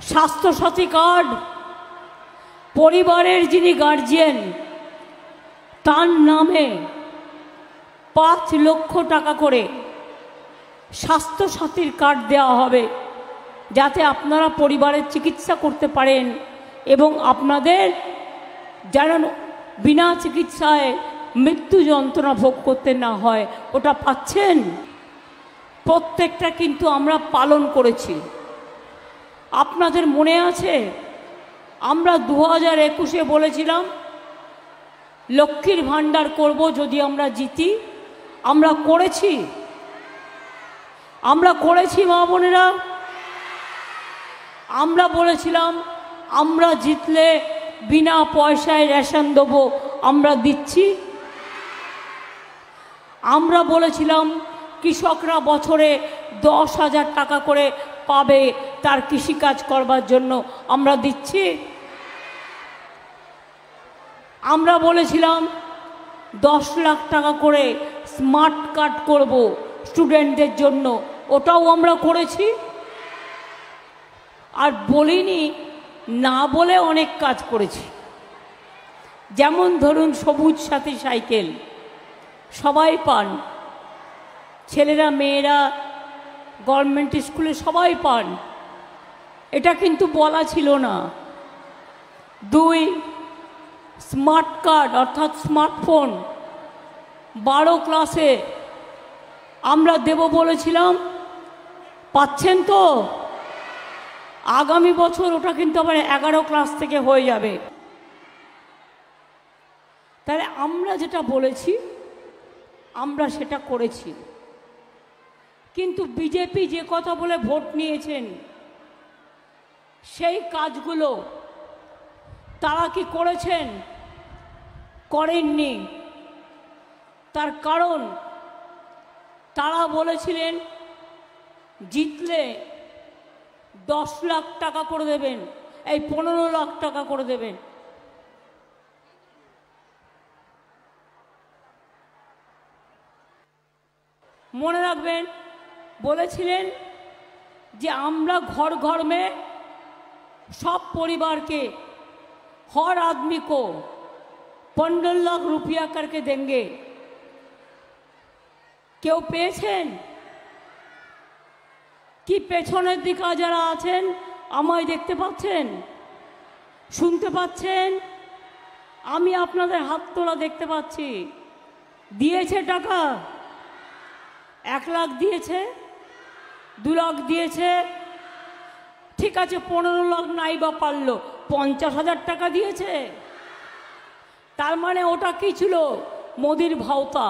Swasthya Sathi card পরিবারের যিনি guardian তার নামে 5 লক্ষ টাকা করে স্বাস্থ্যসাথীর কার্ড দেওয়া হবে, যাতে আপনারা পরিবারের চিকিৎসা করতে পারেন এবং আপনাদের যেন বিনা চিকিৎসায় মৃত্যু যন্ত্রণা ভোগ করতে না হয়। ওটা পাচ্ছেন? প্রত্যেকটা কিন্তু আমরা পালন করেছি। আপনাদের মনে আছে আমরা 2021-এ বলেছিলাম লক্ষ্মীর ভাণ্ডার করব যদি আমরা জিতি। আমরা করেছি, মা বোনেরা। আমরা বলেছিলাম আমরা জিতলে বিনা পয়সায় রেশন দেবো, আমরা দিচ্ছি। আমরা বলেছিলাম কৃষকরা বছরে 10,000 টাকা করে পাবে তার কৃষিকাজ করবার জন্য, আমরা দিচ্ছি। আমরা বলেছিলাম 10 লাখ টাকা করে স্মার্ট কার্ড করব স্টুডেন্টদের জন্য, ওটাও আমরা করেছি। আর বলিনি না বলে অনেক কাজ করেছি। যেমন ধরুন সবুজ সাথী সাইকেল সবাই পান, ছেলেরা মেয়েরা গভর্নমেন্ট স্কুলে সবাই পান, এটা কিন্তু বলা ছিল না। 2 স্মার্ট কার্ড অর্থাৎ স্মার্টফোন 12 ক্লাসে আমরা দেব বলেছিলাম, পাচ্ছেন তো? আগামী বছর ওটা কিন্তু আবার 11 ক্লাস থেকে হয়ে যাবে। তাহলে আমরা যেটা বলেছি আমরা সেটা করেছি। কিন্তু বিজেপি যে কথা বলে ভোট নিয়েছেন সেই কাজগুলো তারা কি করেছেন? করেননি। তার কারণ তারা বলেছিলেন জিতলে 10 লাখ টাকা করে দেবেন, এই 15 লাখ টাকা করে দেবেন। মনে রাখবেন বলেছিলেন যে আমরা घर घर में सब परिवार के हर आदमी को 15 लाख रुपया करके देंगे। क्यों পেয়েছেন কি? পেছনের দিকে যারা আছেন আমায় দেখতে পাচ্ছেন, শুনতে পাচ্ছেন? আমি আপনাদের হাত তোলা দেখতে পাচ্ছি। দিয়েছে টাকা? 1 লাখ দিয়েছে, 2 লাখ দিয়েছে, ঠিক আছে 15 লাখ নাই বা পারলো, 50,000 টাকা দিয়েছে। তার মানে ওটা কি ছিল? মোদির ভাওতা।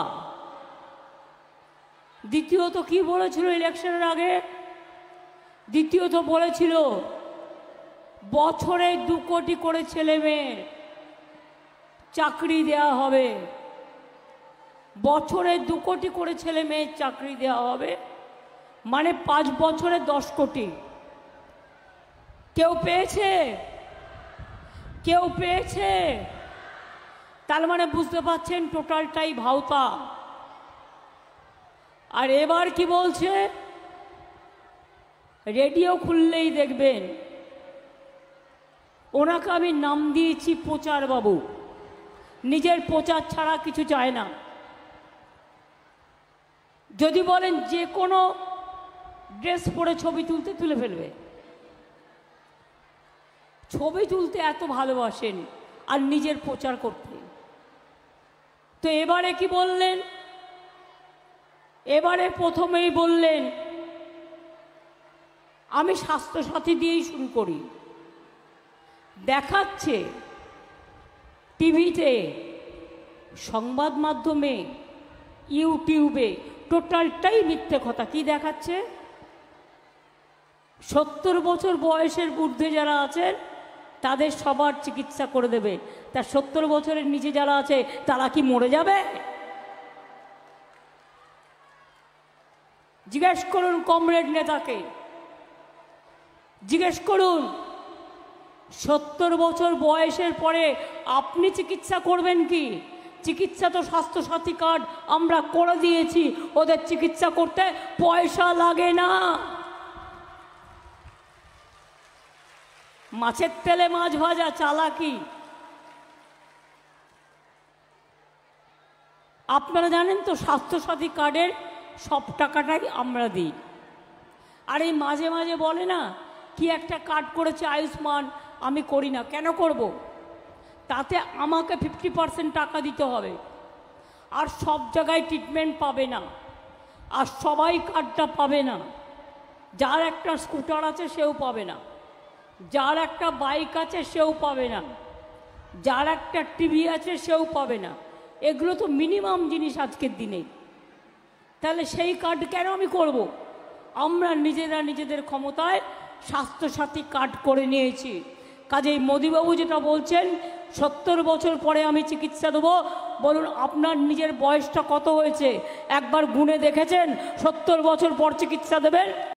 দ্বিতীয়ত কি বলেছিল ইলেকশনের আগে? দ্বিতীয়ত বলেছিল বছরে 2 কোটি করে ছেলে মেয়ের চাকরি দেওয়া হবে, বছরে 2 কোটি করে ছেলে মেয়ের চাকরি দেওয়া হবে, মানে 5 বছরে 10 কোটি। কেউ পেয়েছে? কেউ পেয়েছে? তার মানে বুঝতে পারছেন টোটালটাই ভাওতা। আর এবার কি বলছে? রেডিও খুললেই দেখবেন ওনাকে আমি নাম দিয়েছি প্রচার বাবু। নিজের প্রচার ছাড়া কিছু চায় না। যদি বলেন যে কোনো ড্রেস পরে ছবি তুলতে তুলে ফেলবে। ছবি তুলতে এত ভালোবাসেন আর নিজের প্রচার করতে। তো এবারে কি বললেন? এবারে প্রথমেই বললেন আমি স্বাস্থ্যসাথী দিয়েই শুরু করি। দেখাচ্ছে টিভিতে, সংবাদ মাধ্যমে, ইউটিউবে, টোটালটাই মিথ্যে কথা। কি দেখাচ্ছে? 70 বছর বয়সের ঊর্ধ্বে যারা আছেন তাদের সবার চিকিৎসা করে দেবে। তা 70 বছরের নিচে যারা আছে তারা কি মরে যাবে? জিজ্ঞেস করুন কমরেড নেতাকে, জিজ্ঞেস করুন 70 বছর বয়সের পরে আপনি চিকিৎসা করবেন কি? চিকিৎসা তো স্বাস্থ্যসাথী কার্ড আমরা করে দিয়েছি, ওদের চিকিৎসা করতে পয়সা লাগে না। মাছের তেলে মাছ ভাজা চালাকি। আপনারা জানেন তো স্বাস্থ্যসাথী কার্ডের সব টাকাটাই আমরা দিই। আর এই মাঝে মাঝে বলে না কি একটা কার্ড করেছে আয়ুষ্মান, আমি করি না। কেন করব? তাতে আমাকে 50% টাকা দিতে হবে, আর সব জায়গায় ট্রিটমেন্ট পাবে না, আর সবাই কার্ডটা পাবে না। যার একটা স্কুটার আছে সেও পাবে না, যার একটা বাইক আছে সেও পাবে না, যার একটা টিভি আছে সেও পাবে না। এগুলো তো মিনিমাম জিনিস আজকের দিনে। তাহলে সেই কার্ড কেন আমি করব? আমরা নিজেরা নিজেদের ক্ষমতায় স্বাস্থ্যসাথী কার্ড করে নিয়েছি। কাজেই মোদিবাবু যেটা বলছেন 70 বছর পরে আমি চিকিৎসা দেবো, বলুন আপনার নিজের বয়সটা কত হয়েছে একবার গুণে দেখেছেন? 70 বছর পর চিকিৎসা দেবেন?